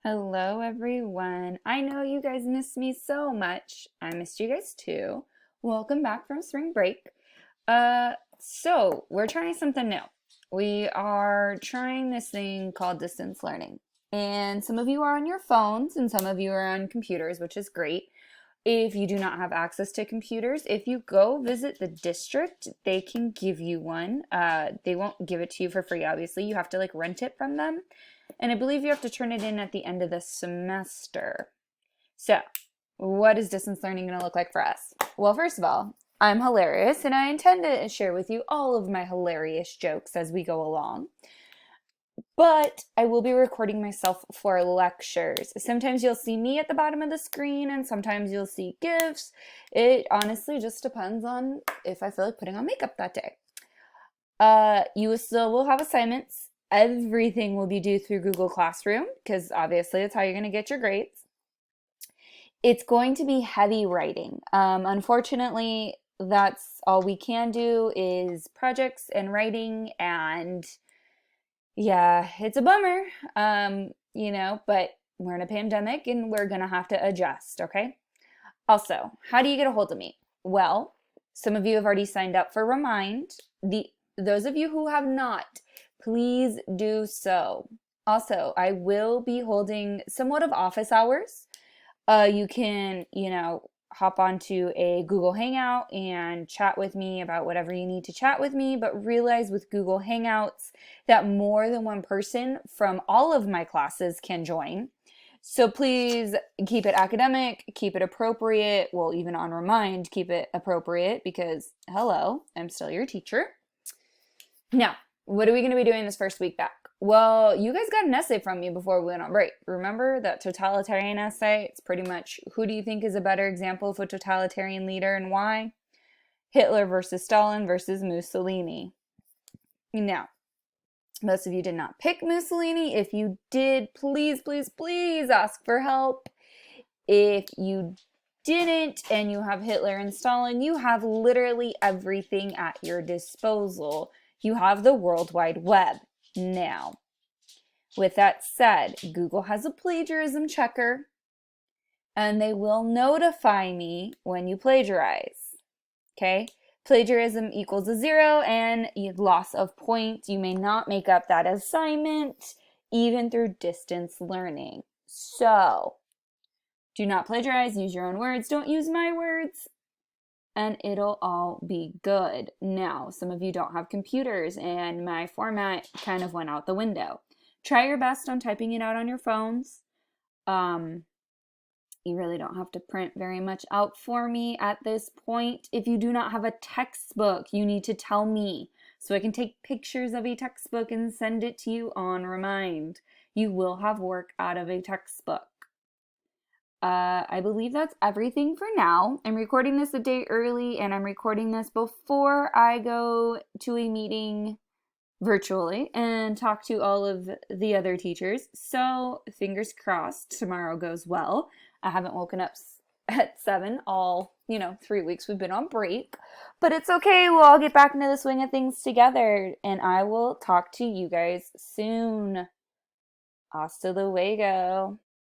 Hello, everyone. I know you guys missed me so much. I missed you guys too. Welcome back from spring break. We're trying something new. We are trying this thing called distance learning. And some of you are on your phones and some of you are on computers, which is great. If you do not have access to computers, if you go visit the district, they can give you one. They won't give it to you for free, obviously. You have to like rent it from them. And I believe you have to turn it in at the end of the semester. So, what is distance learning going to look like for us? Well, first of all, I'm hilarious and I intend to share with you all of my hilarious jokes as we go along. But I will be recording myself for lectures. Sometimes you'll see me at the bottom of the screen and sometimes you'll see GIFs. It honestly just depends on if I feel like putting on makeup that day. You still will have assignments. Everything will be due through Google Classroom because obviously that's how you're going to get your grades. It's going to be heavy writing. Unfortunately, that's all we can do is projects and writing, and yeah, it's a bummer, but we're in a pandemic and we're gonna have to adjust, okay? Also, how do you get a hold of me? Well, some of you have already signed up for Remind. Those of you who have not, please do so. Also, I will be holding somewhat of office hours. You can, hop onto a Google Hangout and chat with me about whatever you need to chat with me, but realize with Google Hangouts that more than one person from all of my classes can join. So please keep it academic, keep it appropriate. Well, even on Remind, keep it appropriate because, hello, I'm still your teacher. Now, what are we going to be doing this first week back? Well, you guys got an essay from me before we went on break. Remember that totalitarian essay? It's pretty much who do you think is a better example of a totalitarian leader and why? Hitler versus Stalin versus Mussolini. Now, most of you did not pick Mussolini. If you did, please, please, please ask for help. If you didn't and you have Hitler and Stalin, you have literally everything at your disposal. You have the World Wide Web. Now, with that said, Google has a plagiarism checker and they will notify me when you plagiarize. Okay? Plagiarism equals a 0 and loss of points. You may not make up that assignment even through distance learning. So, do not plagiarize, use your own words, don't use my words, and it'll all be good. Now, some of you don't have computers and my format kind of went out the window. Try your best on typing it out on your phones. You really don't have to print very much out for me at this point. If you do not have a textbook, you need to tell me so I can take pictures of a textbook and send it to you on Remind. You will have work out of a textbook. I believe that's everything for now. I'm recording this a day early and I'm recording this before I go to a meeting virtually and talk to all of the other teachers. So fingers crossed tomorrow goes well. I haven't woken up at 7 all, 3 weeks we've been on break, but it's okay. We'll all get back into the swing of things together and I will talk to you guys soon. Hasta luego.